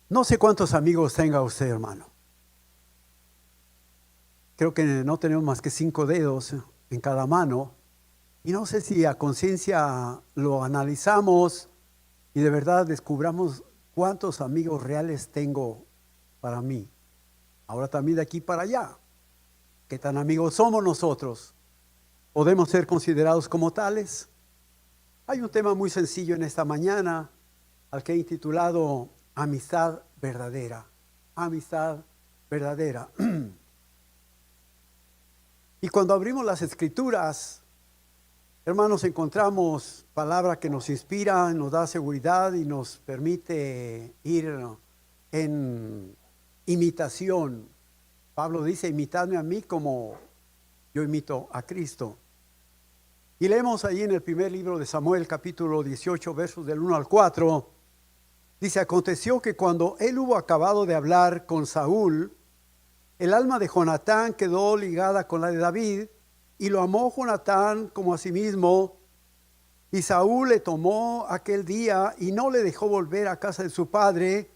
No sé cuántos amigos tenga usted, hermano. Creo que no tenemos más que 5 dedos en cada mano. Y no sé si a conciencia lo analizamos y de verdad descubramos cuántos amigos reales tengo para mí. Ahora también de aquí para allá. ¿Qué tan amigos somos nosotros? ¿Podemos ser considerados como tales? Hay un tema muy sencillo en esta mañana al que he intitulado Amistad verdadera. Amistad verdadera. Y cuando abrimos las escrituras, hermanos, encontramos palabra que nos inspira, nos da seguridad y nos permite ir en imitación. Pablo dice, imitadme a mí como yo imito a Cristo. Y leemos ahí en el primer libro de Samuel, capítulo 18, versos del 1 al 4. Dice, aconteció que cuando él hubo acabado de hablar con Saúl, el alma de Jonatán quedó ligada con la de David, y lo amó Jonatán como a sí mismo. Y Saúl le tomó aquel día y no le dejó volver a casa de su padre.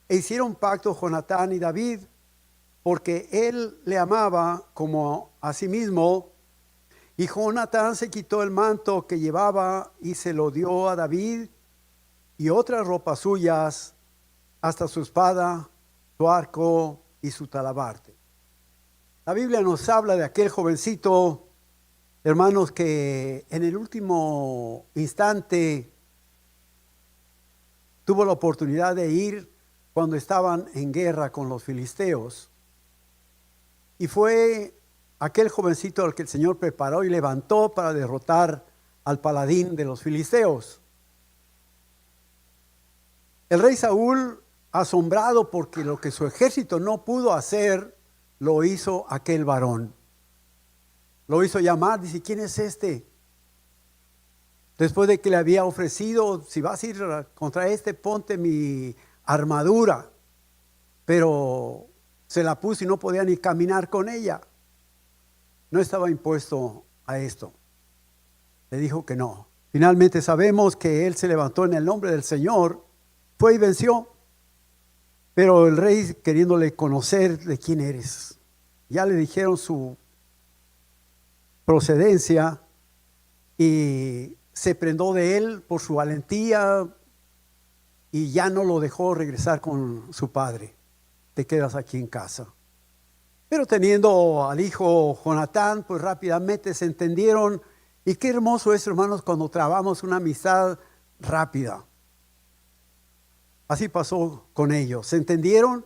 E hicieron pacto Jonatán y David, porque él le amaba como a sí mismo. Y Jonatán se quitó el manto que llevaba y se lo dio a David, y otras ropas suyas, hasta su espada, su arco y su talabarte. La Biblia nos habla de aquel jovencito, hermanos, que en el último instante tuvo la oportunidad de ir cuando estaban en guerra con los filisteos. Y fue aquel jovencito al que el Señor preparó y levantó para derrotar al paladín de los filisteos. El rey Saúl, asombrado porque lo que su ejército no pudo hacer, lo hizo aquel varón. Lo hizo llamar, dice, ¿quién es este? Después de que le había ofrecido, si vas a ir contra este, ponte mi armadura. Pero se la puso y no podía ni caminar con ella. No estaba impuesto a esto. Le dijo que no. Finalmente sabemos que él se levantó en el nombre del Señor, fue y venció. Pero el rey, queriéndole conocer de quién eres, ya le dijeron su procedencia y se prendó de él por su valentía y ya no lo dejó regresar con su padre. Te quedas aquí en casa. Pero teniendo al hijo Jonatán, pues rápidamente se entendieron. Y qué hermoso es, hermanos, cuando trabamos una amistad rápida. Así pasó con ellos. Se entendieron.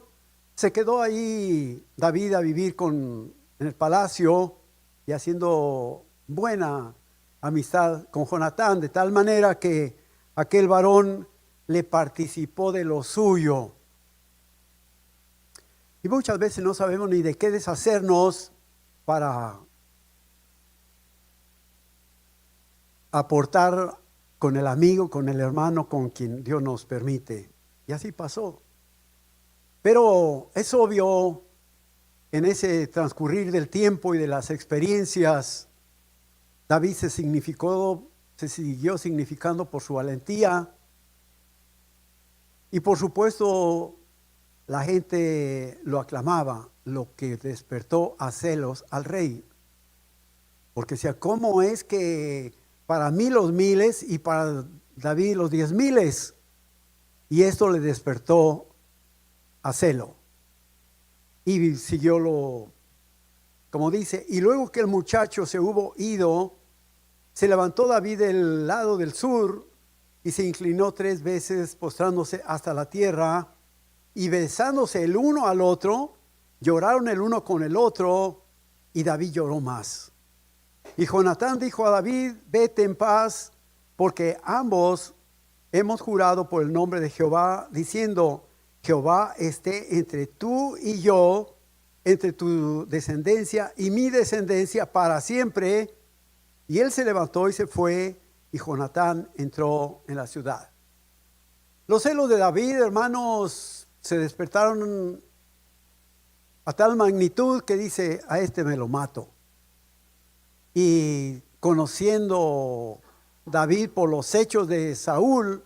Se quedó ahí David a vivir en el palacio y haciendo buena amistad con Jonatán, de tal manera que aquel varón le participó de lo suyo. Y muchas veces no sabemos ni de qué deshacernos para aportar con el amigo, con el hermano, con quien Dios nos permite. Y así pasó. Pero es obvio, en ese transcurrir del tiempo y de las experiencias, David se siguió significando por su valentía. Y por supuesto, la gente lo aclamaba, lo que despertó a celos al rey. Porque decía, ¿cómo es que para mí los miles y para David los 10,000? Y esto le despertó a celo. Y siguió como dice, y luego que el muchacho se hubo ido, se levantó David del lado del sur y se inclinó 3 veces postrándose hasta la tierra, y besándose el uno al otro, lloraron el uno con el otro, y David lloró más. Y Jonatán dijo a David, vete en paz, porque ambos hemos jurado por el nombre de Jehová, diciendo, Jehová esté entre tú y yo, entre tu descendencia y mi descendencia para siempre. Y él se levantó y se fue, y Jonatán entró en la ciudad. Los celos de David, hermanos, se despertaron a tal magnitud que dice, a este me lo mato. Y conociendo David por los hechos de Saúl,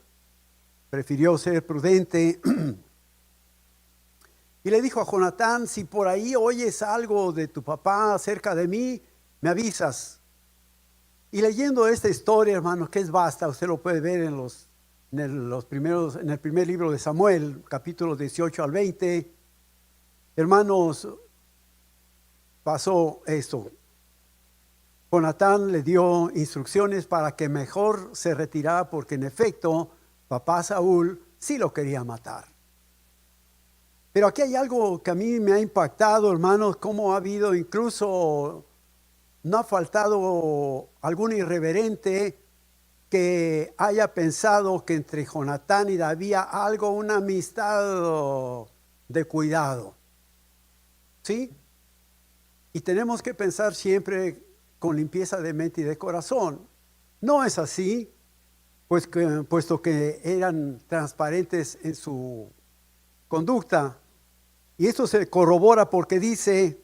prefirió ser prudente Y le dijo a Jonatán, si por ahí oyes algo de tu papá acerca de mí, me avisas. Y leyendo esta historia, hermanos, que es vasta, usted lo puede ver en el primer libro de Samuel, capítulos 18 al 20. Hermanos, pasó esto. Jonatán le dio instrucciones para que mejor se retirara, porque en efecto, papá Saúl sí lo quería matar. Pero aquí hay algo que a mí me ha impactado, hermanos, cómo ha habido incluso, no ha faltado algún irreverente que haya pensado que entre Jonatán y David algo, una amistad de cuidado. ¿Sí? Y tenemos que pensar siempre con limpieza de mente y de corazón. No es así, puesto que eran transparentes en su conducta. Y esto se corrobora porque dice: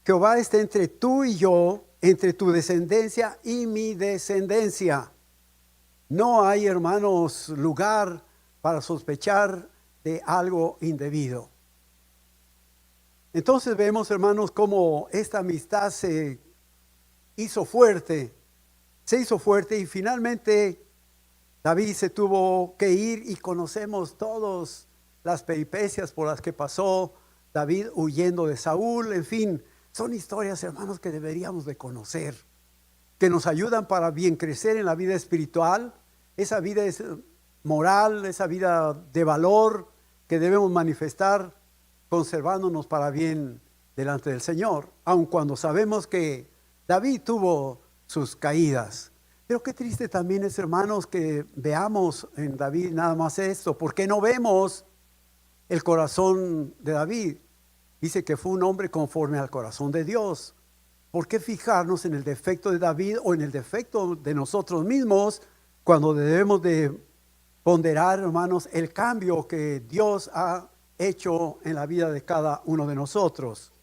Jehová está entre tú y yo, entre tu descendencia y mi descendencia. No hay, hermanos, lugar para sospechar de algo indebido. Entonces vemos, hermanos, cómo esta amistad se hizo fuerte y finalmente David se tuvo que ir, y conocemos todas las peripecias por las que pasó David huyendo de Saúl. En fin, son historias, hermanos, que deberíamos de conocer, que nos ayudan para bien crecer en la vida espiritual, esa vida moral, esa vida de valor que debemos manifestar, conservándonos para bien delante del Señor, aun cuando sabemos que David tuvo sus caídas. Pero qué triste también es, hermanos, que veamos en David nada más esto. ¿Por qué no vemos el corazón de David? Dice que fue un hombre conforme al corazón de Dios. ¿Por qué fijarnos en el defecto de David o en el defecto de nosotros mismos, cuando debemos de ponderar, hermanos, el cambio que Dios ha hecho en la vida de cada uno de nosotros?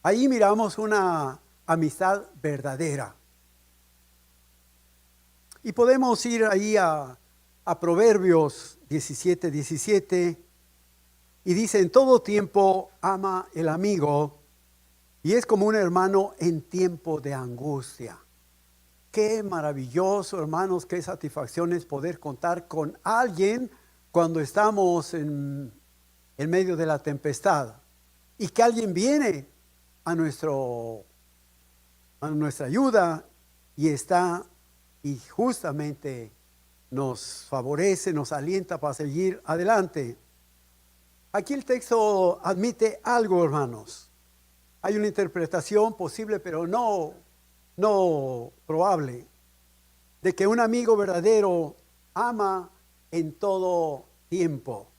Ahí miramos una amistad verdadera. Y podemos ir ahí a Proverbios 17:17, y dice: en todo tiempo ama el amigo, y es como un hermano en tiempo de angustia. Qué maravilloso, hermanos, qué satisfacción es poder contar con alguien cuando estamos en medio de la tempestad, y que alguien viene a nuestra ayuda y justamente nos favorece, nos alienta para seguir adelante. Aquí el texto admite algo, hermanos. Hay una interpretación posible, pero no probable, de que un amigo verdadero ama en todo tiempo.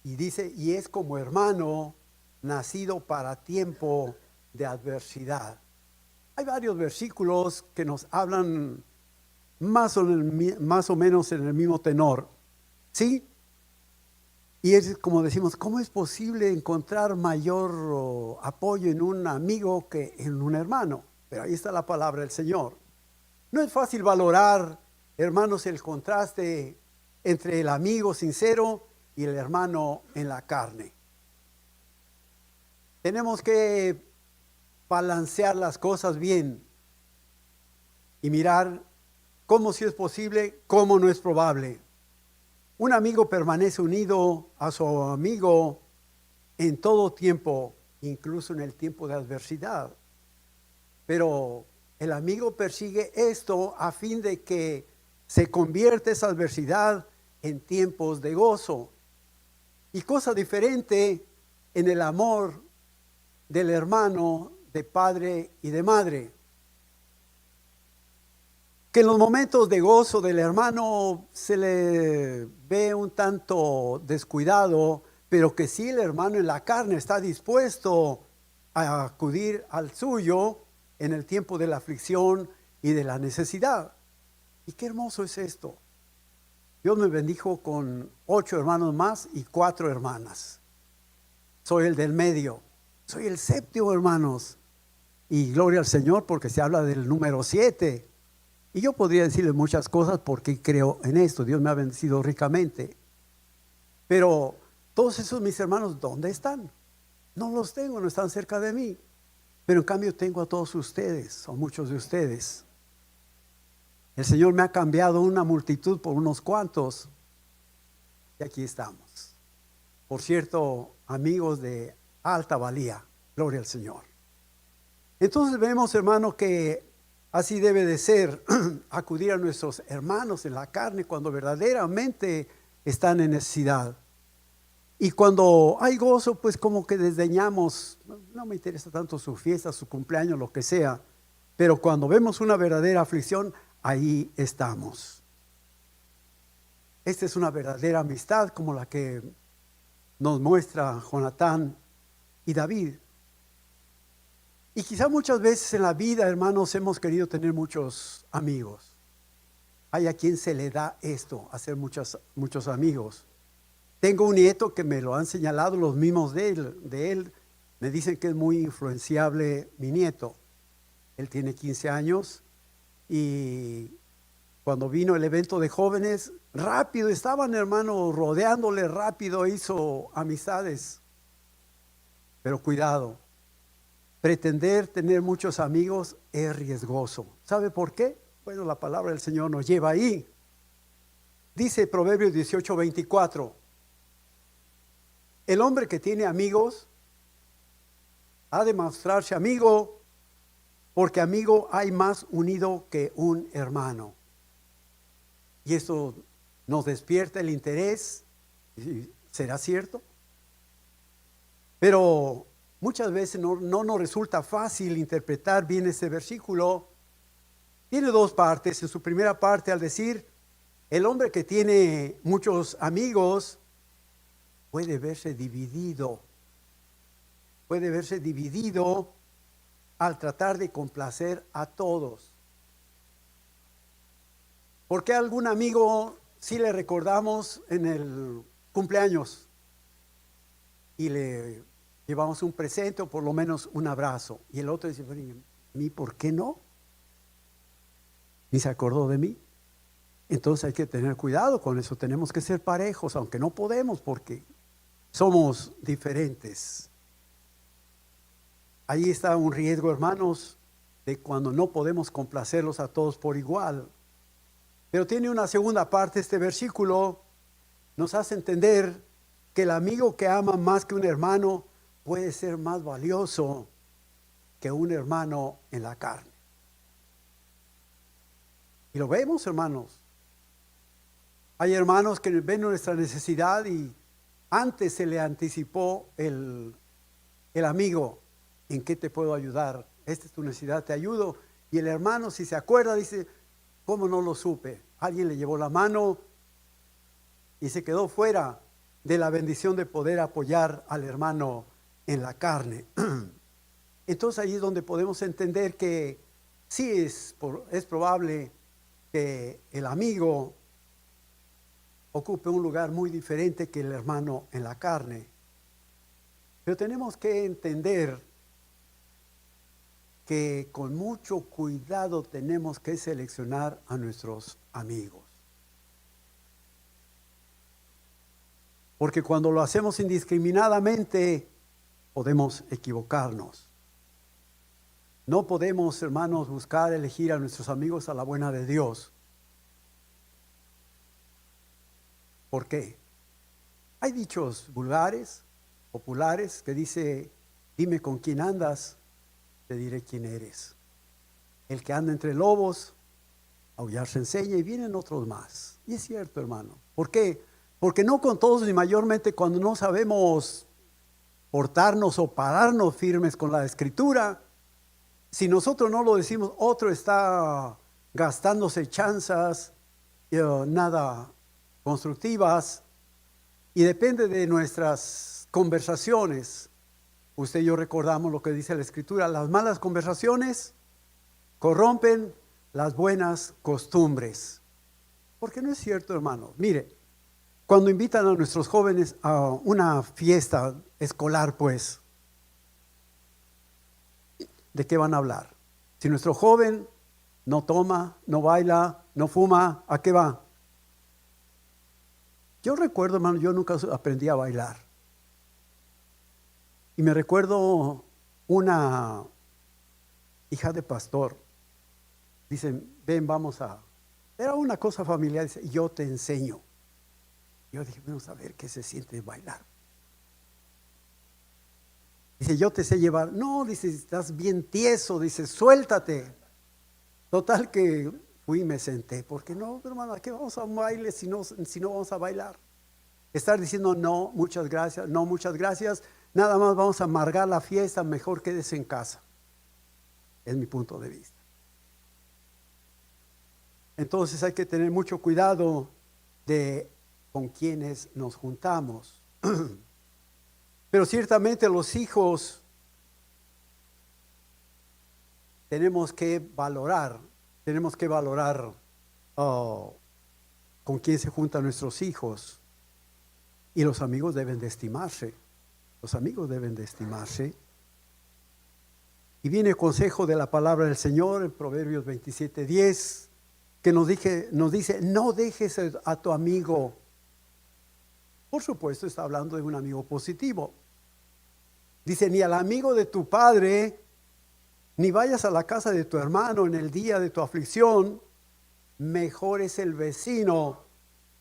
Y dice: y es como hermano nacido para tiempo de adversidad. Hay varios versículos que nos hablan más o menos en el mismo tenor, ¿sí? Y es como decimos: ¿cómo es posible encontrar mayor apoyo en un amigo que en un hermano? Pero ahí está la palabra del Señor. No es fácil valorar, hermanos, el contraste entre el amigo sincero y el hermano en la carne. Tenemos que balancear las cosas bien y mirar cómo sí es posible, cómo no es probable. Un amigo permanece unido a su amigo en todo tiempo, incluso en el tiempo de adversidad. Pero el amigo persigue esto a fin de que se convierta esa adversidad en tiempos de gozo. Y cosa diferente en el amor del hermano, de padre y de madre. Que en los momentos de gozo del hermano se le ve un tanto descuidado, pero que si el hermano en la carne está dispuesto a acudir al suyo en el tiempo de la aflicción y de la necesidad. Y qué hermoso es esto. Dios me bendijo con 8 hermanos más y 4 hermanas. Soy el del medio. Soy el séptimo, hermanos. Y gloria al Señor, porque se habla del número 7. Y yo podría decirles muchas cosas porque creo en esto. Dios me ha bendecido ricamente. Pero Todos esos mis hermanos, ¿dónde están? No los tengo, no están cerca de mí. Pero en cambio tengo a todos ustedes, o muchos de ustedes. El Señor me ha cambiado una multitud por unos cuantos. Y aquí estamos. Por cierto, amigos de alta valía. Gloria al Señor. Entonces vemos, hermano, que así debe de ser acudir a nuestros hermanos en la carne cuando verdaderamente están en necesidad. Y cuando hay gozo, pues como que desdeñamos, no me interesa tanto su fiesta, su cumpleaños, lo que sea. Pero cuando vemos una verdadera aflicción, ahí estamos. Esta es una verdadera amistad como la que nos muestra Jonatán y David. Y quizá muchas veces en la vida, hermanos, hemos querido tener muchos amigos. Hay a quien se le da esto, hacer muchos amigos. Tengo un nieto que me lo han señalado los mismos de él. Me dicen que es muy influenciable mi nieto. Él tiene 15 años y cuando vino el evento de jóvenes, rápido estaban, hermano, rodeándole, rápido hizo amistades. Pero cuidado, pretender tener muchos amigos es riesgoso. ¿Sabe por qué? Bueno, la palabra del Señor nos lleva ahí. Dice Proverbios 18:24. El hombre que tiene amigos ha de mostrarse amigo, porque amigo hay más unido que un hermano. Y esto nos despierta el interés. ¿Será cierto? Pero muchas veces no nos resulta fácil interpretar bien ese versículo. Tiene dos partes. En su primera parte, al decir, el hombre que tiene muchos amigos puede verse dividido. Puede verse dividido al tratar de complacer a todos. ¿Por qué a algún amigo sí le recordamos en el cumpleaños y le llevamos un presente o por lo menos un abrazo? Y el otro dice, ¿a mí por qué no? Ni se acordó de mí. Entonces hay que tener cuidado con eso. Tenemos que ser parejos, aunque no podemos porque somos diferentes. Ahí está un riesgo, hermanos, de cuando no podemos complacerlos a todos por igual. Pero tiene una segunda parte este versículo. Nos hace entender que el amigo que ama más que un hermano puede ser más valioso que un hermano en la carne. Y lo vemos, hermanos. Hay hermanos que ven nuestra necesidad y antes se le anticipó el amigo. ¿En qué te puedo ayudar? Esta es tu necesidad, te ayudo. Y el hermano, si se acuerda, dice, ¿cómo no lo supe? Alguien le llevó la mano y se quedó fuera de la bendición de poder apoyar al hermano en la carne. Entonces ahí es donde podemos entender que sí es probable que el amigo ocupe un lugar muy diferente que el hermano en la carne. Pero tenemos que entender que con mucho cuidado tenemos que seleccionar a nuestros amigos. Porque cuando lo hacemos indiscriminadamente, podemos equivocarnos. No podemos, hermanos, buscar elegir a nuestros amigos a la buena de Dios. ¿Por qué? Hay dichos vulgares, populares, que dice, dime con quién andas, te diré quién eres. El que anda entre lobos, aullar se enseña, y vienen otros más. Y es cierto, hermano. ¿Por qué? Porque no con todos, ni mayormente cuando no sabemos portarnos o pararnos firmes con la Escritura. Si nosotros no lo decimos, otro está gastándose chanzas, nada constructivas, y depende de nuestras conversaciones. Usted y yo recordamos lo que dice la Escritura, las malas conversaciones corrompen las buenas costumbres. Porque no es cierto, hermano. Mire, cuando invitan a nuestros jóvenes a una fiesta escolar, pues, ¿de qué van a hablar? Si nuestro joven no toma, no baila, no fuma, ¿a qué va? Yo recuerdo, hermano, yo nunca aprendí a bailar. Y me recuerdo una hija de pastor. Dicen, ven, vamos a... Era una cosa familiar, dice, yo te enseño. Yo dije, vamos a ver qué se siente bailar. Dice, yo te sé llevar. No, dice, estás bien tieso. Dice, suéltate. Total que fui y me senté. Porque no, hermano, ¿a qué vamos a un baile si no vamos a bailar? Estar diciendo no, muchas gracias, no, muchas gracias. Nada más vamos a amargar la fiesta, mejor quédese en casa. Es mi punto de vista. Entonces hay que tener mucho cuidado de con quienes nos juntamos. Pero ciertamente los hijos tenemos que valorar con quién se juntan nuestros hijos. Y los amigos deben de estimarse. Los amigos deben de estimarse. Y viene el consejo de la palabra del Señor en Proverbios 27:10, que nos dice, no dejes a tu amigo. Por supuesto, está hablando de un amigo positivo. Dice, ni al amigo de tu padre, ni vayas a la casa de tu hermano en el día de tu aflicción. Mejor es el vecino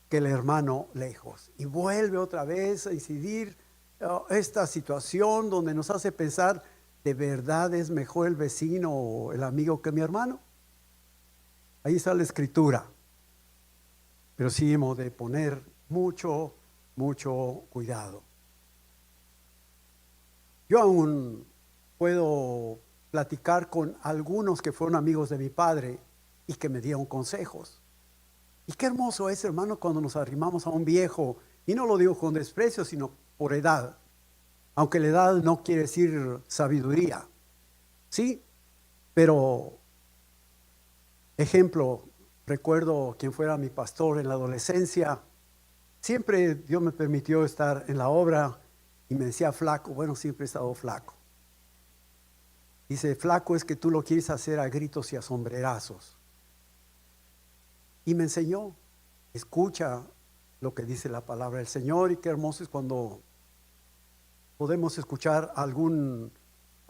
que el hermano lejos. Y vuelve otra vez a incidir esta situación donde nos hace pensar, ¿de verdad es mejor el vecino o el amigo que mi hermano? Ahí está la escritura. Pero sí hemos de poner mucho cuidado. Yo aún puedo platicar con algunos que fueron amigos de mi padre y que me dieron consejos. Y qué hermoso es, hermano, cuando nos arrimamos a un viejo, y no lo digo con desprecio, sino por edad. Aunque la edad no quiere decir sabiduría, ¿sí? Pero, ejemplo, recuerdo quien fuera mi pastor en la adolescencia. Siempre Dios me permitió estar en la obra y me decía flaco. Bueno, siempre he estado flaco. Dice, flaco es que tú lo quieres hacer a gritos y a sombrerazos. Y me enseñó, escucha lo que dice la palabra del Señor. Y qué hermoso es cuando podemos escuchar a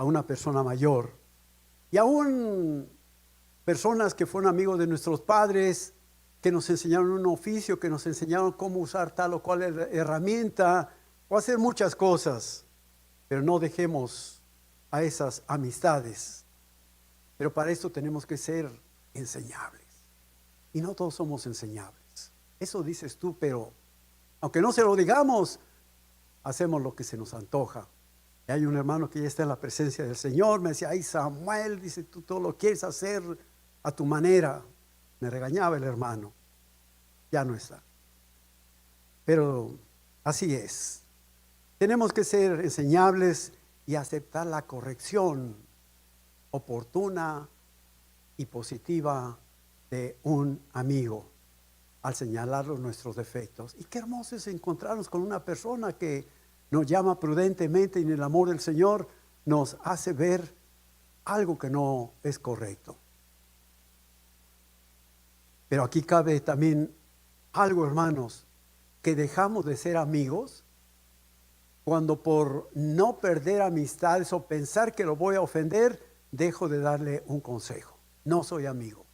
una persona mayor. Y aún personas que fueron amigos de nuestros padres, que nos enseñaron un oficio, que nos enseñaron cómo usar tal o cual herramienta, o hacer muchas cosas. Pero no dejemos a esas amistades. Pero para esto tenemos que ser enseñables. Y no todos somos enseñables. Eso dices tú, pero aunque no se lo digamos, hacemos lo que se nos antoja. Y hay un hermano que ya está en la presencia del Señor, me decía, ay Samuel, dice, tú todo lo quieres hacer a tu manera. Me regañaba el hermano. Ya no está. Pero así es. Tenemos que ser enseñables y aceptar la corrección oportuna y positiva de un amigo al señalar nuestros defectos. Y qué hermoso es encontrarnos con una persona que nos llama prudentemente y en el amor del Señor nos hace ver algo que no es correcto. Pero aquí cabe también algo, hermanos, que dejamos de ser amigos cuando por no perder amistades o pensar que lo voy a ofender, dejo de darle un consejo. No soy amigo.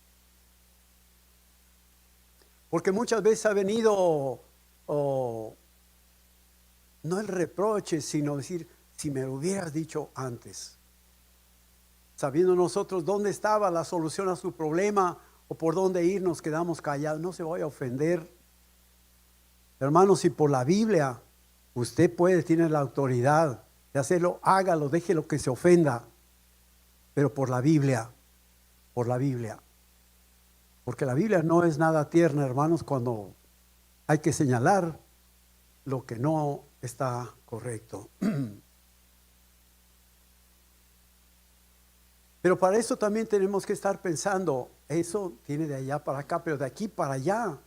Porque muchas veces ha venido, no el reproche, sino decir, si me lo hubieras dicho antes. Sabiendo nosotros dónde estaba la solución a su problema o por dónde ir, nos quedamos callados. No se vaya a ofender. Hermanos, si por la Biblia usted tiene la autoridad de hacerlo, hágalo, déjelo que se ofenda. Pero por la Biblia. Porque la Biblia no es nada tierna, hermanos, cuando hay que señalar lo que no está correcto. Pero para eso también tenemos que estar pensando, eso tiene de allá para acá, pero de aquí para allá.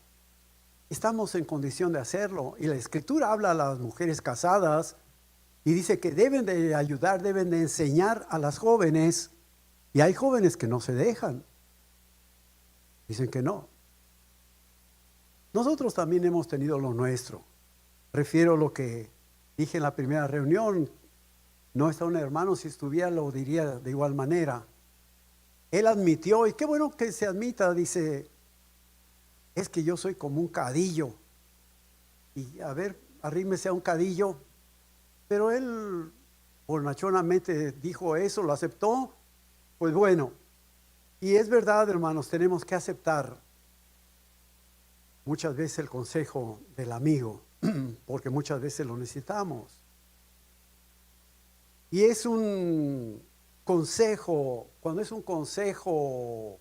Estamos en condición de hacerlo. Y la Escritura habla a las mujeres casadas y dice que deben de ayudar, deben de enseñar a las jóvenes. Y hay jóvenes que no se dejan. Dicen que no. Nosotros también hemos tenido lo nuestro. Refiero a lo que dije en la primera reunión, No está un hermano, si estuviera lo diría de igual manera. Él admitió, y qué bueno que se admita, dice, es que yo soy como un cadillo. Y a ver, arrímese a un cadillo. Pero él bonachonamente dijo eso, lo aceptó. Pues bueno, y es verdad, hermanos, tenemos que aceptar muchas veces el consejo del amigo, porque muchas veces lo necesitamos. Y es un consejo, cuando es un consejo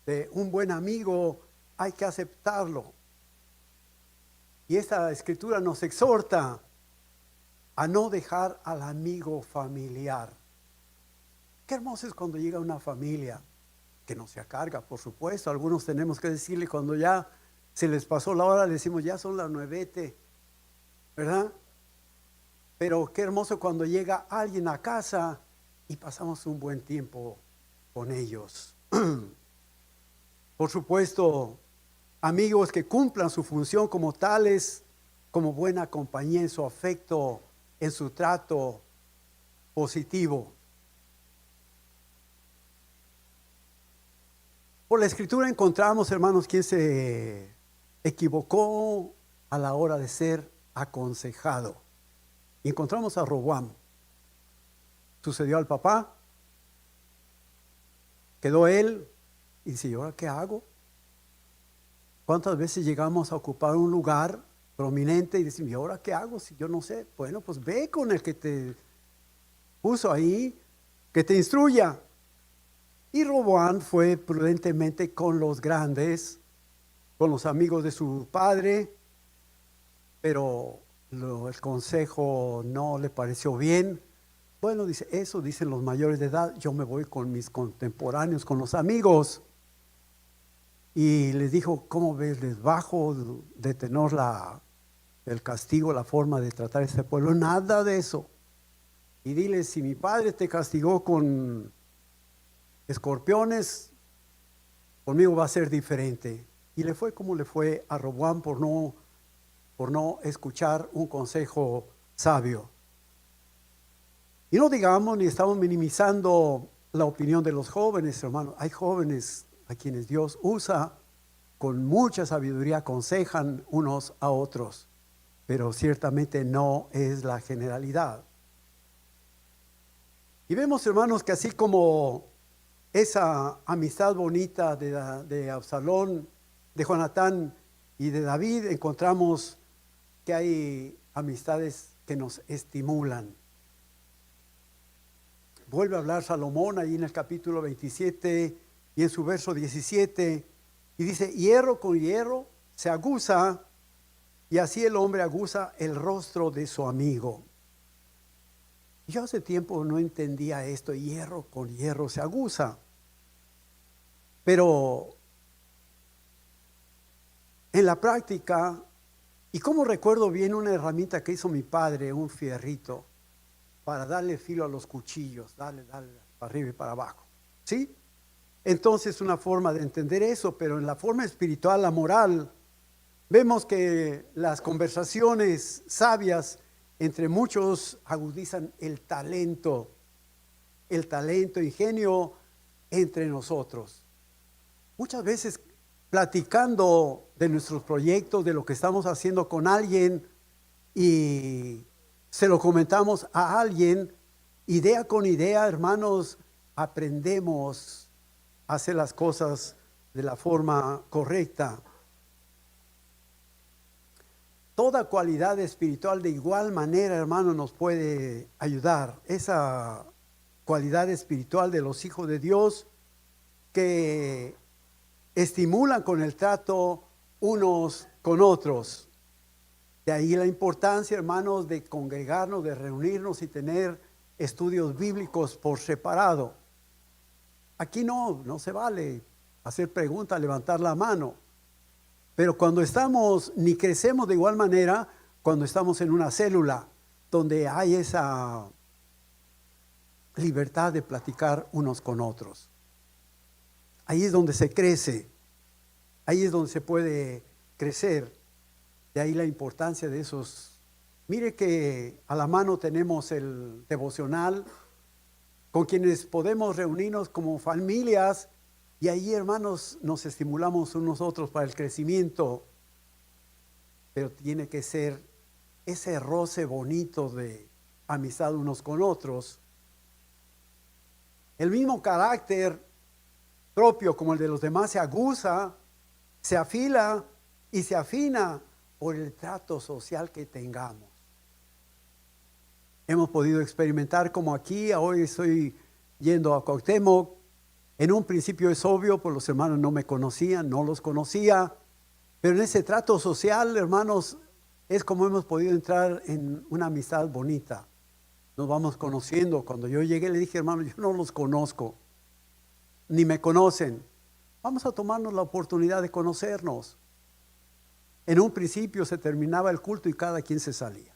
de un buen amigo, hay que aceptarlo. Y esta escritura nos exhorta a no dejar al amigo familiar. Qué hermoso es cuando llega una familia que no se carga, por supuesto. Algunos tenemos que decirle cuando ya se les pasó la hora, le decimos, ya son las 9, ¿verdad? Pero qué hermoso cuando llega alguien a casa y pasamos un buen tiempo con ellos. Por supuesto, amigos que cumplan su función como tales, como buena compañía en su afecto, en su trato positivo. Por la escritura encontramos, hermanos, quien se equivocó a la hora de ser aconsejado. Y encontramos a Roboam. Sucedió al papá, quedó él y dice, ¿y ahora qué hago? ¿Cuántas veces llegamos a ocupar un lugar prominente y decimos, ¿y ahora qué hago si yo no sé? Bueno, pues ve con el que te puso ahí, que te instruya. Y Roboam fue prudentemente con los grandes, con los amigos de su padre, pero el consejo no le pareció bien. Bueno, dice, eso dicen los mayores de edad, yo me voy con mis contemporáneos, con los amigos. Y les dijo, ¿cómo ves? Les bajo de tener el castigo, la forma de tratar a este pueblo. Nada de eso. Y dile, si mi padre te castigó con escorpiones, conmigo va a ser diferente. Y le fue como le fue a Roboam por no escuchar un consejo sabio. Y no digamos ni estamos minimizando la opinión de los jóvenes, hermanos. Hay jóvenes a quienes Dios usa con mucha sabiduría, aconsejan unos a otros, pero ciertamente no es la generalidad. Y vemos, hermanos, que así como esa amistad bonita de Absalón, de Jonatán y de David, encontramos que hay amistades que nos estimulan. Vuelve a hablar Salomón ahí en el capítulo 27 y en su verso 17, y dice, hierro con hierro se aguza, y así el hombre aguza el rostro de su amigo. Yo hace tiempo no entendía esto, hierro con hierro se aguza. Pero en la práctica, y como recuerdo bien una herramienta que hizo mi padre, un fierrito, para darle filo a los cuchillos, dale, para arriba y para abajo, ¿sí? Entonces una forma de entender eso, pero en la forma espiritual, la moral, vemos que las conversaciones sabias entre muchos agudizan el talento, ingenio entre nosotros. Muchas veces platicando de nuestros proyectos, de lo que estamos haciendo con alguien y se lo comentamos a alguien, idea con idea, hermanos, aprendemos a hacer las cosas de la forma correcta. Toda cualidad espiritual de igual manera, hermano, nos puede ayudar. Esa cualidad espiritual de los hijos de Dios que estimulan con el trato unos con otros. De ahí la importancia, hermanos, de congregarnos, de reunirnos y tener estudios bíblicos por separado. Aquí no se vale hacer preguntas, levantar la mano. Pero cuando estamos, ni crecemos de igual manera, cuando estamos en una célula donde hay esa libertad de platicar unos con otros. Ahí es donde se crece, ahí es donde se puede crecer. De ahí la importancia de esos Mire que a la mano tenemos el devocional con quienes podemos reunirnos como familias y ahí, hermanos, nos estimulamos unos a otros para el crecimiento, pero tiene que ser ese roce bonito de amistad unos con otros. El mismo carácter propio como el de los demás se aguza, se afila y se afina por el trato social que tengamos. Hemos podido experimentar como aquí, hoy estoy yendo a Cuauhtémoc. En un principio es obvio, pues los hermanos no me conocían, no los conocía, pero en ese trato social, hermanos, es como hemos podido entrar en una amistad bonita. Nos vamos conociendo. Cuando yo llegué le dije, hermanos, yo no los conozco, ni me conocen. Vamos a tomarnos la oportunidad de conocernos. En un principio se terminaba el culto y cada quien se salía.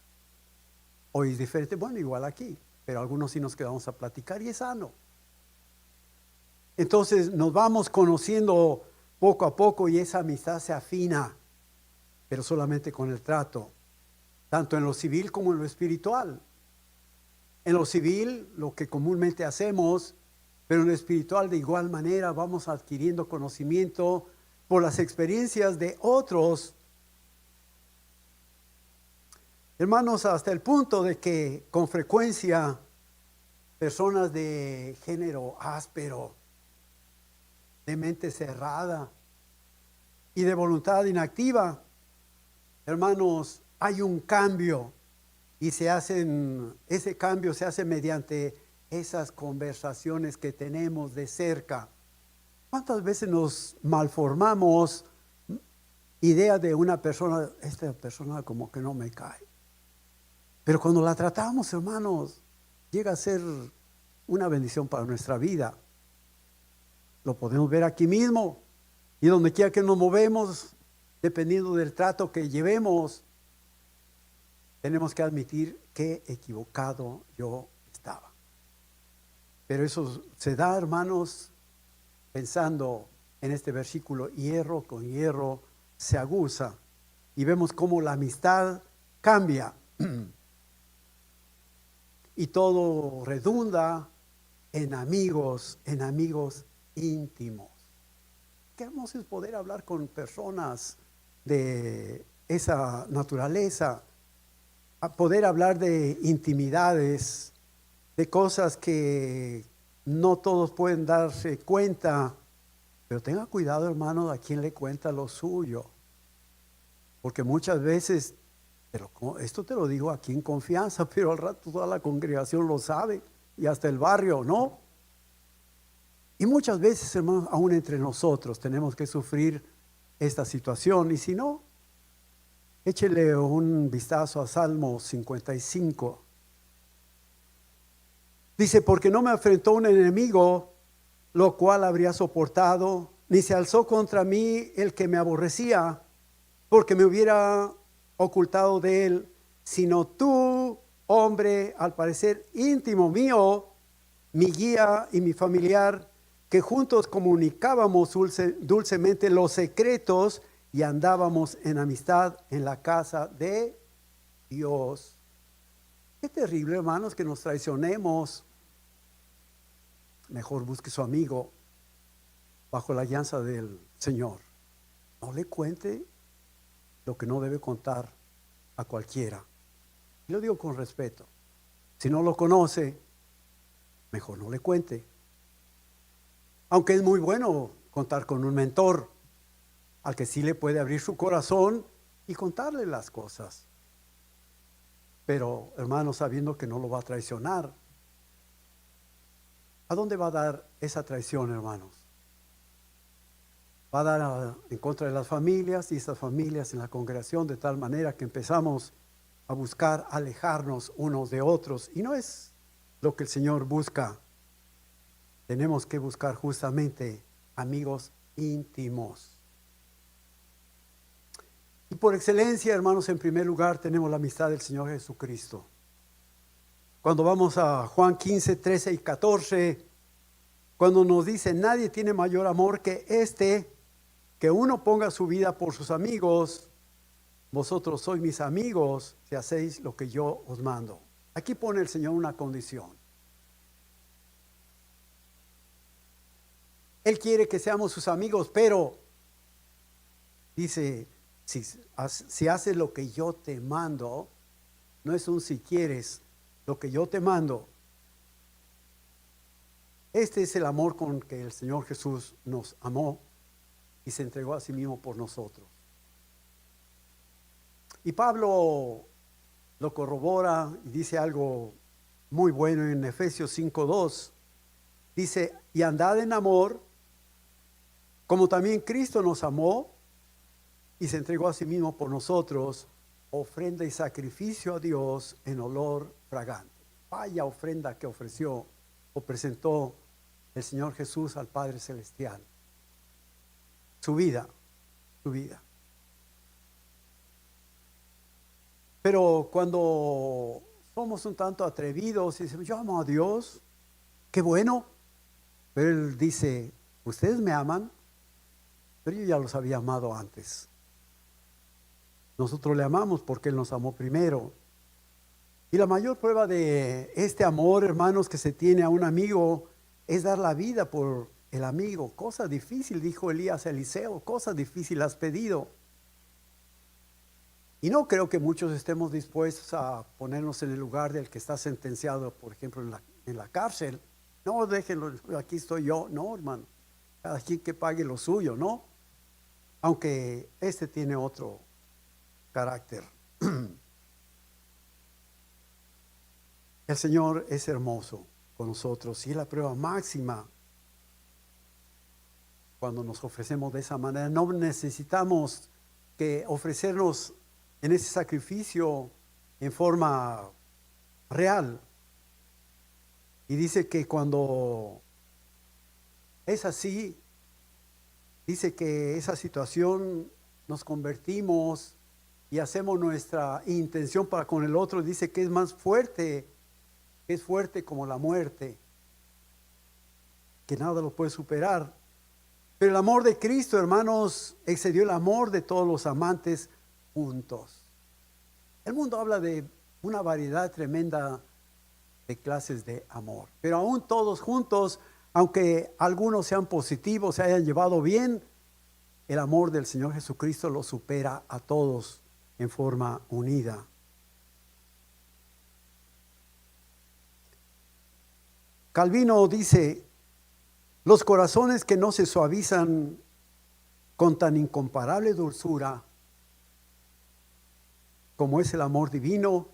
Hoy es diferente, bueno, igual aquí, pero algunos sí nos quedamos a platicar y es sano. Entonces nos vamos conociendo poco a poco y esa amistad se afina, pero solamente con el trato, tanto en lo civil como en lo espiritual. En lo civil, lo que comúnmente hacemos, pero en lo espiritual de igual manera vamos adquiriendo conocimiento por las experiencias de otros. Hermanos, hasta el punto de que con frecuencia personas de género áspero, de mente cerrada y de voluntad inactiva, hermanos, hay un cambio y ese cambio se hace mediante esas conversaciones que tenemos de cerca. ¿Cuántas veces nos malformamos idea de una persona, esta persona como que no me cae? Pero cuando la tratamos, hermanos, llega a ser una bendición para nuestra vida. Lo podemos ver aquí mismo y donde quiera que nos movemos, dependiendo del trato que llevemos, tenemos que admitir qué equivocado yo estaba. Pero eso se da, hermanos, pensando en este versículo, hierro con hierro se aguza, y vemos cómo la amistad cambia y todo redunda en amigos íntimos. Qué hermoso es poder hablar con personas de esa naturaleza, a poder hablar de intimidades, de cosas que no todos pueden darse cuenta. Pero tenga cuidado, hermano, a quien le cuenta lo suyo, porque muchas veces, pero esto te lo digo aquí en confianza, pero al rato toda la congregación lo sabe y hasta el barrio, ¿no? Y muchas veces, hermanos, aún entre nosotros tenemos que sufrir esta situación. Y si no, échele un vistazo a Salmo 55. Dice, porque no me afrentó un enemigo, lo cual habría soportado, ni se alzó contra mí el que me aborrecía, porque me hubiera ocultado de él, sino tú, hombre, al parecer íntimo mío, mi guía y mi familiar, que juntos comunicábamos dulcemente los secretos y andábamos en amistad en la casa de Dios. Qué terrible, hermanos, que nos traicionemos. Mejor busque su amigo bajo la guianza del Señor. No le cuente lo que no debe contar a cualquiera. Y lo digo con respeto. Si no lo conoce, mejor no le cuente. Aunque es muy bueno contar con un mentor al que sí le puede abrir su corazón y contarle las cosas. Pero, hermano, sabiendo que no lo va a traicionar, ¿a dónde va a dar esa traición, hermanos? Va a dar en contra de las familias y esas familias en la congregación, de tal manera que empezamos a buscar alejarnos unos de otros. Y no es lo que el Señor busca. Tenemos que buscar justamente amigos íntimos. Y por excelencia, hermanos, en primer lugar tenemos la amistad del Señor Jesucristo. Cuando vamos a Juan 15, 13 y 14, cuando nos dice, nadie tiene mayor amor que este, que uno ponga su vida por sus amigos. vosotros sois mis amigos si hacéis lo que yo os mando. Aquí pone el Señor una condición. Él quiere que seamos sus amigos, pero dice, si haces lo que yo te mando, no es un si quieres, lo que yo te mando. Este es el amor con que el Señor Jesús nos amó y se entregó a sí mismo por nosotros. Y Pablo lo corrobora y dice algo muy bueno en Efesios 5:2. Dice, y andad en amor, como también Cristo nos amó y se entregó a sí mismo por nosotros, ofrenda y sacrificio a Dios en olor fragante. Vaya ofrenda que ofreció o presentó el Señor Jesús al Padre Celestial. Su vida, su vida. Pero cuando somos un tanto atrevidos y decimos, yo amo a Dios, qué bueno. Pero Él dice, ustedes me aman, pero yo ya los había amado antes. Nosotros le amamos porque Él nos amó primero. Y la mayor prueba de este amor, hermanos, que se tiene a un amigo, es dar la vida por el amigo. Cosa difícil, dijo Elías a Eliseo, cosa difícil has pedido. Y no creo que muchos estemos dispuestos a ponernos en el lugar del que está sentenciado, por ejemplo, en la cárcel. No, déjenlo, aquí estoy yo. No, hermano, cada quien que pague lo suyo, ¿no? Aunque este tiene otro carácter. El Señor es hermoso con nosotros y es la prueba máxima cuando nos ofrecemos de esa manera. No necesitamos que ofrecernos en ese sacrificio en forma real. Y dice que cuando es así, dice que esa situación nos convertimos y hacemos nuestra intención para con el otro. Dice que es más fuerte, que es fuerte como la muerte, que nada lo puede superar. Pero el amor de Cristo, hermanos, excedió el amor de todos los amantes juntos. El mundo habla de una variedad tremenda de clases de amor, pero aún todos juntos, aunque algunos sean positivos, se hayan llevado bien, el amor del Señor Jesucristo lo supera a todos en forma unida. Calvino dice, los corazones que no se suavizan con tan incomparable dulzura como es el amor divino,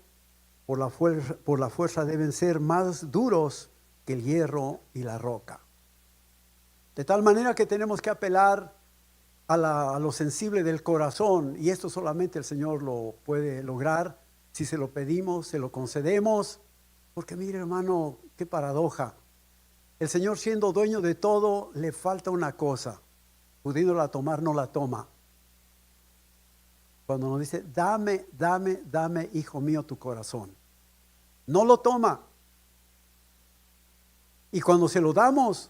por la fuerza deben ser más duros que el hierro y la roca. De tal manera que tenemos que apelar a lo sensible del corazón, y esto solamente el Señor lo puede lograr si se lo pedimos, se lo concedemos, porque mire, hermano, qué paradoja. El Señor, siendo dueño de todo, le falta una cosa, pudiéndola tomar, no la toma. Cuando nos dice, dame, hijo mío, tu corazón, no lo toma. Y cuando se lo damos,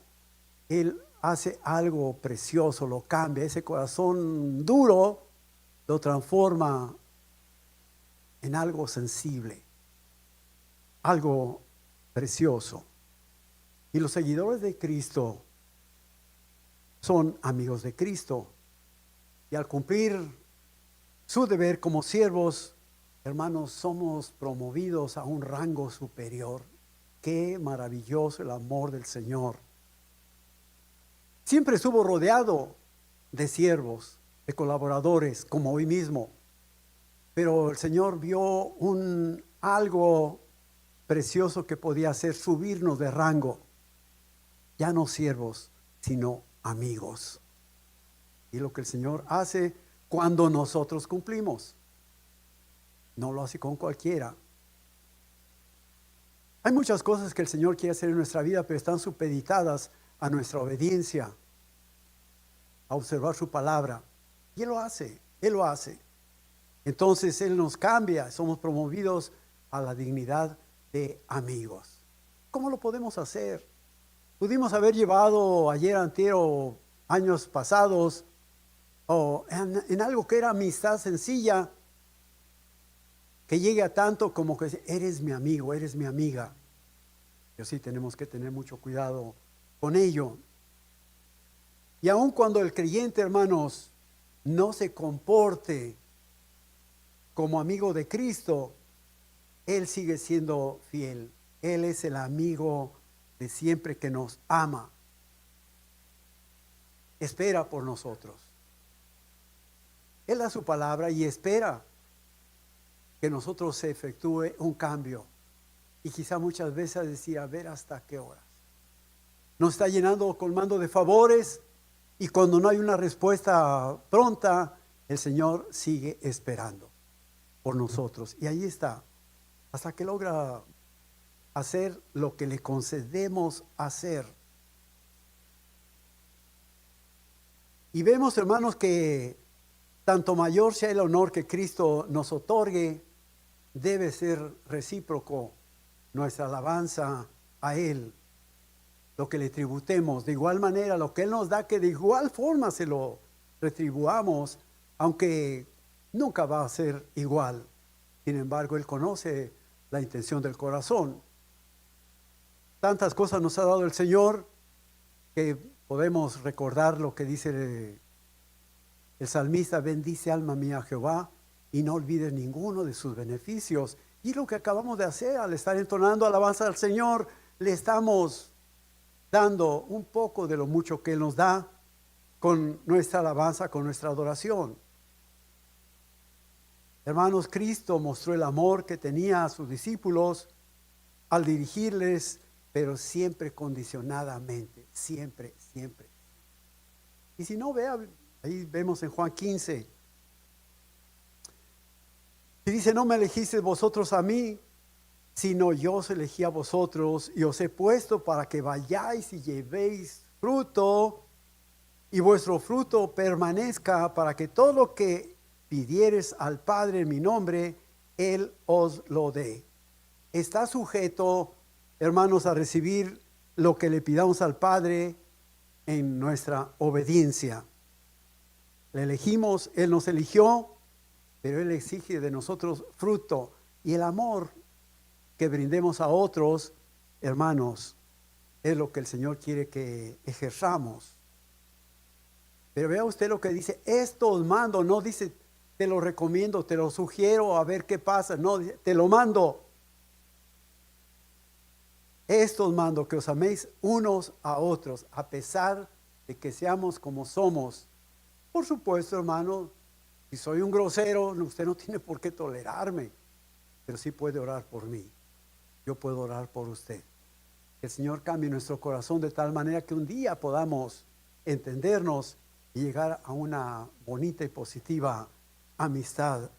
Él hace algo precioso, lo cambia. Ese corazón duro lo transforma en algo sensible, algo precioso. Y los seguidores de Cristo son amigos de Cristo. Y al cumplir su deber como siervos, hermanos, somos promovidos a un rango superior. Qué maravilloso el amor del Señor. Siempre estuvo rodeado de siervos, de colaboradores, como hoy mismo. Pero el Señor vio algo precioso que podía hacer, subirnos de rango. Ya no siervos, sino amigos. Y lo que el Señor hace cuando nosotros cumplimos, no lo hace con cualquiera. Hay muchas cosas que el Señor quiere hacer en nuestra vida, pero están supeditadas a nuestra obediencia, a observar su palabra. Y Él lo hace, Él lo hace. Entonces Él nos cambia, somos promovidos a la dignidad de amigos. ¿Cómo lo podemos hacer? Pudimos haber llevado ayer, antier o años pasados, o en algo que era amistad sencilla, que llegue a tanto como que eres mi amigo, eres mi amiga. Pero sí tenemos que tener mucho cuidado con ello. Y aun cuando el creyente, hermanos, no se comporte como amigo de Cristo, Él sigue siendo fiel. Él es el amigo de siempre que nos ama. Espera por nosotros. Él da su palabra y espera que nosotros se efectúe un cambio. Y quizá muchas veces decir, a ver hasta qué horas. Nos está llenando, colmando de favores, y cuando no hay una respuesta pronta, el Señor sigue esperando por nosotros. Y ahí está, hasta que logra hacer lo que le concedemos hacer. Y vemos, hermanos, que tanto mayor sea el honor que Cristo nos otorgue, debe ser recíproco nuestra alabanza a Él, lo que le tributemos. De igual manera, lo que Él nos da, que de igual forma se lo retribuamos, aunque nunca va a ser igual. Sin embargo, Él conoce la intención del corazón. Tantas cosas nos ha dado el Señor que podemos recordar lo que dice el salmista: bendice alma mía a Jehová y no olvides ninguno de sus beneficios. Y lo que acabamos de hacer al estar entonando alabanza al Señor, le estamos dando un poco de lo mucho que Él nos da con nuestra alabanza, con nuestra adoración. Hermanos, Cristo mostró el amor que tenía a sus discípulos al dirigirles, pero siempre condicionadamente, siempre, siempre. Y si no, vea, ahí vemos en Juan 15, y dice: no me elegisteis vosotros a mí, sino yo os elegí a vosotros y os he puesto para que vayáis y llevéis fruto, y vuestro fruto permanezca, para que todo lo que pidiereis al Padre en mi nombre, Él os lo dé. Está sujeto, hermanos, a recibir lo que le pidamos al Padre en nuestra obediencia. Le elegimos, Él nos eligió, pero Él exige de nosotros fruto. Y el amor que brindemos a otros, hermanos, es lo que el Señor quiere que ejerzamos. Pero vea usted lo que dice: esto os mando. No dice te lo recomiendo, te lo sugiero, a ver qué pasa. No, dice te lo mando. Esto os mando, que os améis unos a otros, a pesar de que seamos como somos. Por supuesto, hermano, si soy un grosero, usted no tiene por qué tolerarme, pero sí puede orar por mí. Yo puedo orar por usted. Que el Señor cambie nuestro corazón de tal manera que un día podamos entendernos y llegar a una bonita y positiva amistad.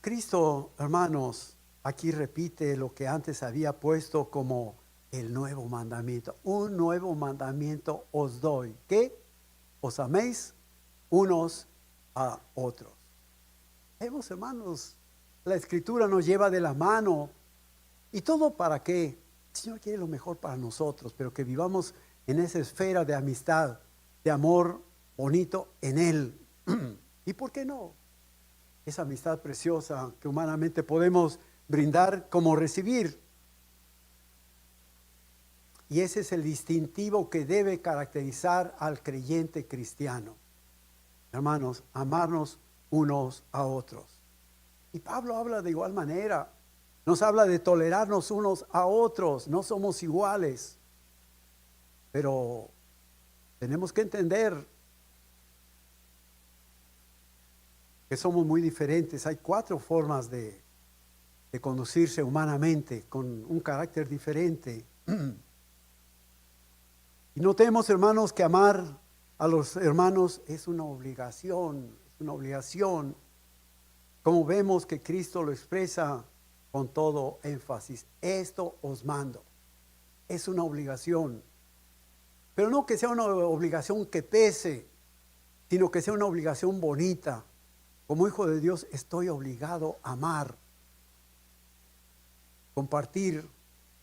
Cristo, hermanos, aquí repite lo que antes había puesto como el nuevo mandamiento. Un nuevo mandamiento os doy, que os améis unos a otros. Vemos, hermanos, la Escritura nos lleva de la mano. ¿Y todo para qué? El Señor quiere lo mejor para nosotros, pero que vivamos en esa esfera de amistad, de amor bonito en Él. ¿Y por qué no? Esa amistad preciosa que humanamente podemos brindar como recibir. Y ese es el distintivo que debe caracterizar al creyente cristiano. Hermanos, amarnos unos a otros. Y Pablo habla de igual manera. Nos habla de tolerarnos unos a otros. No somos iguales. Pero tenemos que entender que somos muy diferentes. Hay 4 formas de conducirse humanamente con un carácter diferente. Y notemos, hermanos, que amar a los hermanos es una obligación. Es una obligación. Como vemos que Cristo lo expresa con todo énfasis: esto os mando. Es una obligación. Pero no que sea una obligación que pese, sino que sea una obligación bonita. Como hijo de Dios estoy obligado a amar, compartir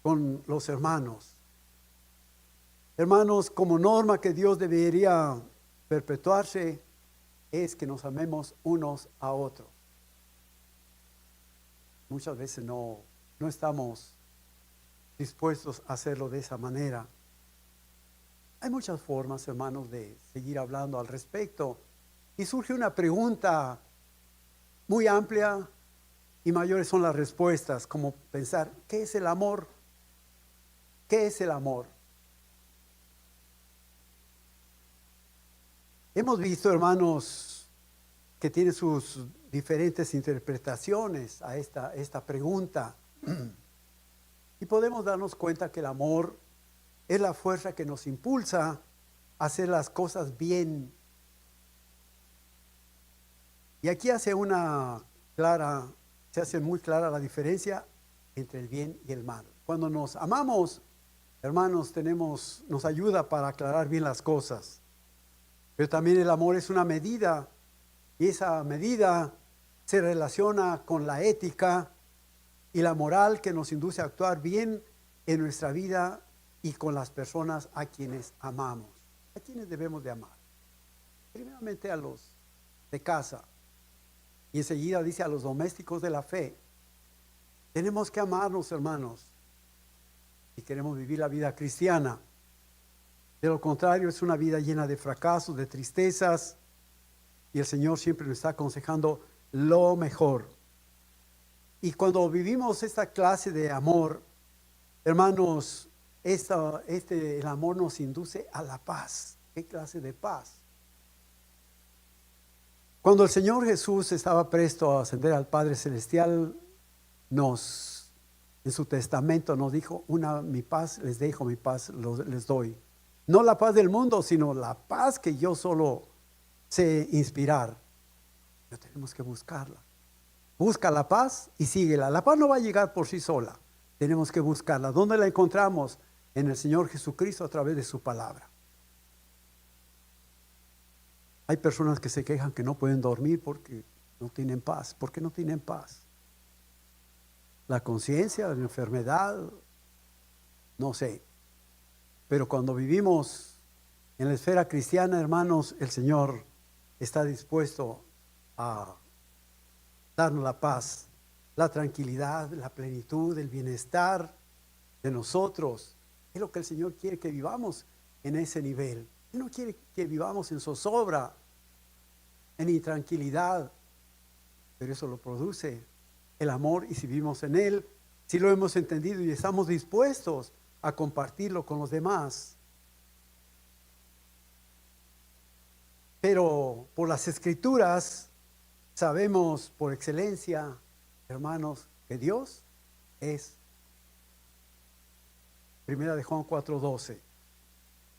con los hermanos. Hermanos, como norma que Dios debería perpetuarse, es que nos amemos unos a otros. Muchas veces no estamos dispuestos a hacerlo de esa manera. Hay muchas formas, hermanos, de seguir hablando al respecto. Y surge una pregunta muy amplia y mayores son las respuestas, como pensar, ¿qué es el amor? ¿Qué es el amor? Hemos visto, hermanos, que tiene sus diferentes interpretaciones a esta pregunta. Y podemos darnos cuenta que el amor es la fuerza que nos impulsa a hacer las cosas bien. Y aquí se hace muy clara la diferencia entre el bien y el mal. Cuando nos amamos, hermanos, nos ayuda para aclarar bien las cosas. Pero también el amor es una medida, y esa medida se relaciona con la ética y la moral que nos induce a actuar bien en nuestra vida y con las personas a quienes amamos. ¿A quienes debemos de amar? Primeramente a los de casa, y enseguida dice a los domésticos de la fe. Tenemos que amarnos, hermanos, si queremos vivir la vida cristiana. De lo contrario, es una vida llena de fracasos, de tristezas, y el Señor siempre nos está aconsejando lo mejor. Y cuando vivimos esta clase de amor, hermanos, el amor nos induce a la paz. ¿Qué clase de paz? Cuando el Señor Jesús estaba presto a ascender al Padre Celestial, en su testamento nos dijo, mi paz les dejo, mi paz les doy. No la paz del mundo, sino la paz que yo solo sé inspirar. Pero tenemos que buscarla. Busca la paz y síguela. La paz no va a llegar por sí sola. Tenemos que buscarla. ¿Dónde la encontramos? En el Señor Jesucristo a través de su palabra. Hay personas que se quejan que no pueden dormir porque no tienen paz. ¿Por qué no tienen paz? La conciencia, la enfermedad, no sé. Pero cuando vivimos en la esfera cristiana, hermanos, el Señor está dispuesto a darnos la paz, la tranquilidad, la plenitud, el bienestar de nosotros. Es lo que el Señor quiere que vivamos en ese nivel. Él no quiere que vivamos en zozobra, en intranquilidad, pero eso lo produce el amor, y si vivimos en Él, si lo hemos entendido y estamos dispuestos a compartirlo con los demás. Pero por las Escrituras sabemos por excelencia, hermanos, que Dios es. Primera de Juan 4:12.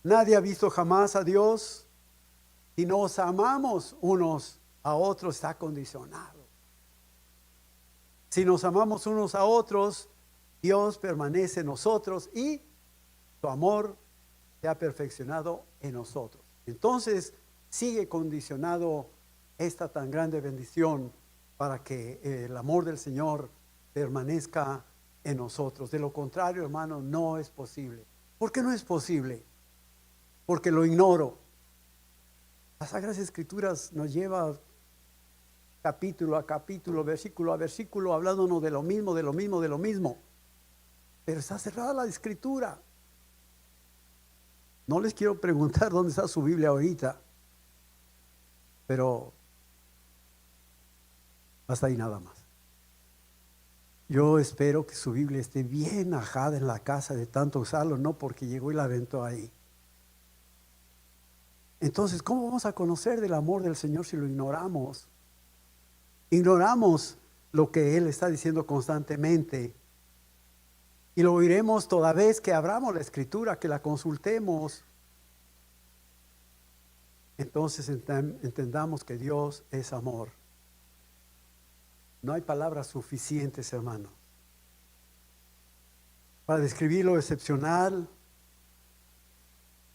Nadie ha visto jamás a Dios. Si nos amamos unos a otros, está condicionado. Si nos amamos unos a otros, Dios permanece en nosotros y su amor se ha perfeccionado en nosotros. Entonces sigue condicionado esta tan grande bendición para que el amor del Señor permanezca en nosotros. De lo contrario, hermano, no es posible. ¿Por qué no es posible? Porque lo ignoro. Las Sagradas Escrituras nos lleva capítulo a capítulo, versículo a versículo, hablándonos de lo mismo, de lo mismo, de lo mismo. Pero está cerrada la Escritura. No les quiero preguntar dónde está su Biblia ahorita, pero hasta ahí nada más. Yo espero que su Biblia esté bien ajada en la casa de tanto usarlo, no porque llegó y la aventó ahí. Entonces, ¿cómo vamos a conocer del amor del Señor si lo ignoramos? Ignoramos lo que Él está diciendo constantemente. Y lo oiremos toda vez que abramos la Escritura, que la consultemos. Entonces entendamos que Dios es amor. No hay palabras suficientes, hermano, para describir lo excepcional,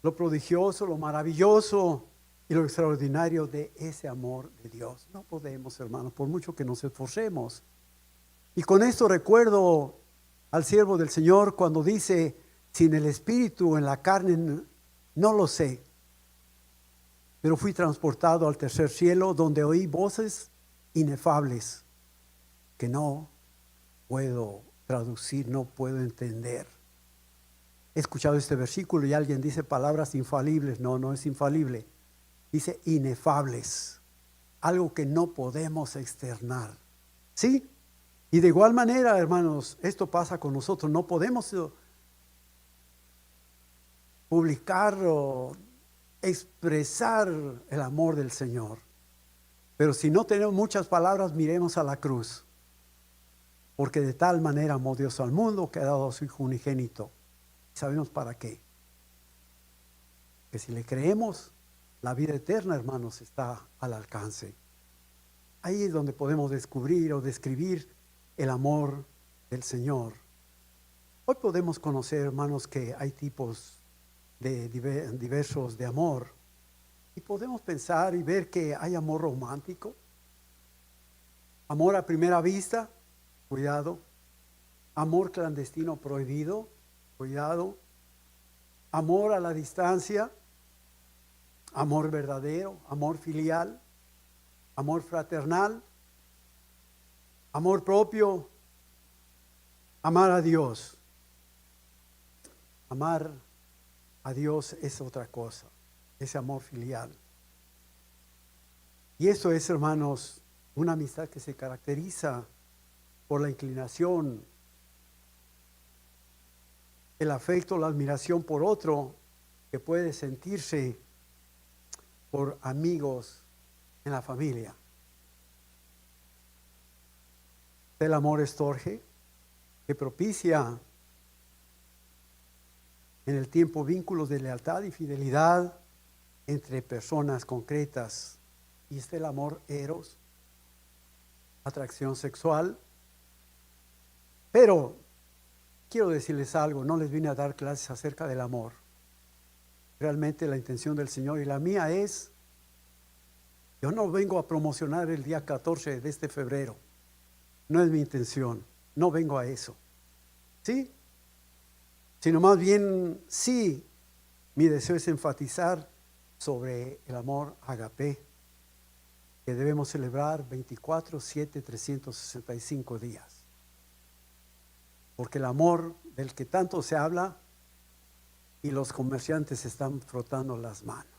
lo prodigioso, lo maravilloso y lo extraordinario de ese amor de Dios. No podemos, hermanos, por mucho que nos esforcemos. Y con esto recuerdo al siervo del Señor cuando dice, sin el Espíritu en la carne no lo sé. pero fui transportado al tercer cielo, donde oí voces inefables que no puedo traducir, no puedo entender. He escuchado este versículo y alguien dice palabras infalibles. No, no es infalible. Dice inefables. Algo que no podemos externar. ¿Sí? Y de igual manera, hermanos, esto pasa con nosotros. No podemos publicar o expresar el amor del Señor. Pero si no tenemos muchas palabras, miremos a la cruz. Porque de tal manera amó Dios al mundo que ha dado a su Hijo unigénito. ¿Sabemos para qué? Que si le creemos, la vida eterna, hermanos, está al alcance. Ahí es donde podemos descubrir o describir el amor del Señor. Hoy podemos conocer, hermanos, que hay tipos de diversos de amor. Y podemos pensar y ver que hay amor romántico, amor a primera vista, cuidado, amor clandestino prohibido, cuidado, amor a la distancia, amor verdadero, amor filial, amor fraternal, amor propio, amar a Dios. Amar a Dios es otra cosa, ese amor filial. Y eso es, hermanos, una amistad que se caracteriza por la inclinación, el afecto, la admiración por otro, que puede sentirse por amigos en la familia. El amor estorge, que propicia en el tiempo vínculos de lealtad y fidelidad entre personas concretas. Y está el amor eros, atracción sexual. Pero quiero decirles algo, no les vine a dar clases acerca del amor. Realmente la intención del Señor y la mía es, yo no vengo a promocionar el día 14 de este febrero. No es mi intención, no vengo a eso. ¿Sí? Sino más bien, sí, mi deseo es enfatizar sobre el amor agape, que debemos celebrar 24/7, 365 días. Porque el amor del que tanto se habla y los comerciantes están frotando las manos.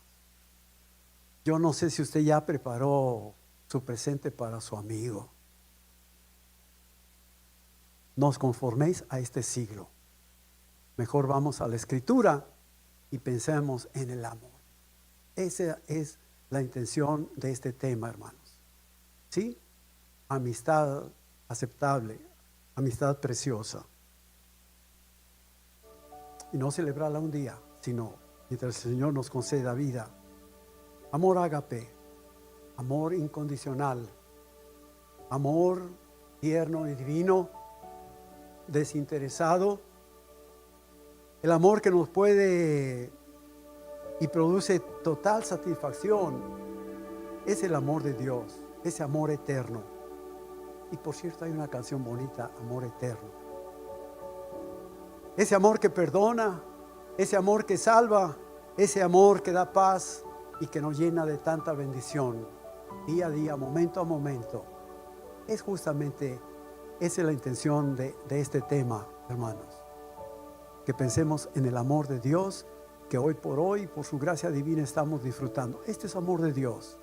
Yo no sé si usted ya preparó su presente para su amigo. No os conforméis a este siglo. Mejor vamos a la Escritura y pensemos en el amor. Esa es la intención de este tema, hermanos. ¿Sí? Amistad aceptable, amistad preciosa. Y no celebrarla un día, sino mientras el Señor nos conceda vida. Amor ágape, amor incondicional, amor tierno y divino, desinteresado. El amor que nos puede y produce total satisfacción es el amor de Dios, ese amor eterno. Y por cierto hay una canción bonita, Amor Eterno. Ese amor que perdona, ese amor que salva, ese amor que da paz y que nos llena de tanta bendición, día a día, momento a momento. Es justamente, esa es la intención de este tema, hermanos. Que pensemos en el amor de Dios, que hoy, por su gracia divina, estamos disfrutando. Este es amor de Dios.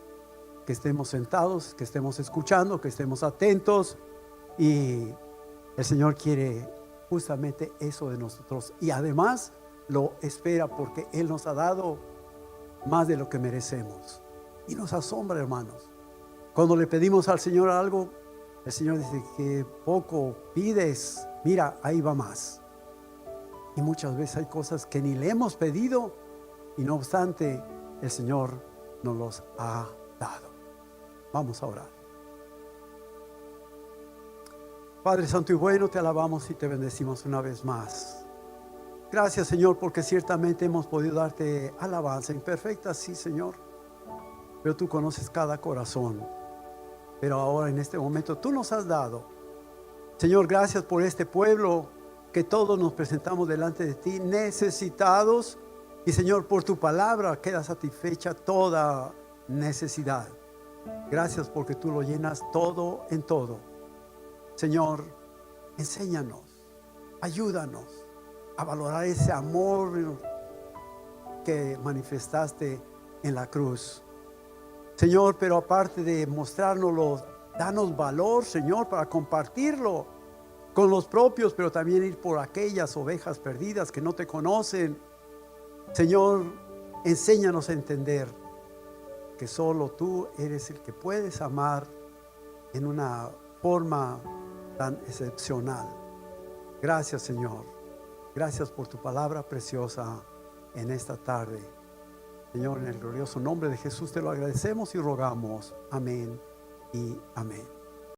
Que estemos sentados, que estemos escuchando, que estemos atentos. Y el Señor quiere justamente eso de nosotros. Y además lo espera porque Él nos ha dado más de lo que merecemos. Y nos asombra, hermanos. Cuando le pedimos al Señor algo, el Señor dice que poco pides. Mira, ahí va más. Y muchas veces hay cosas que ni le hemos pedido y no obstante el Señor nos los ha dado. Vamos a orar. Padre Santo y bueno, te alabamos y te bendecimos una vez más. Gracias, Señor, porque ciertamente hemos podido darte alabanza imperfecta, sí, Señor. Pero tú conoces cada corazón. Pero ahora en este momento tú nos has dado. Señor, gracias por este pueblo que todos nos presentamos delante de ti necesitados Y Señor, por tu palabra queda satisfecha toda necesidad. Gracias porque tú lo llenas todo en todo. Señor, enséñanos, ayúdanos a valorar ese amor que manifestaste en la cruz. Señor, pero aparte de mostrárnoslo, danos valor, Señor, para compartirlo con los propios, pero también ir por aquellas ovejas perdidas que no te conocen. Señor, enséñanos a entender que solo tú eres el que puedes amar en una forma tan excepcional. Gracias, Señor. Gracias por tu palabra preciosa en esta tarde. Señor, en el glorioso nombre de Jesús te lo agradecemos y rogamos. Amén y amén.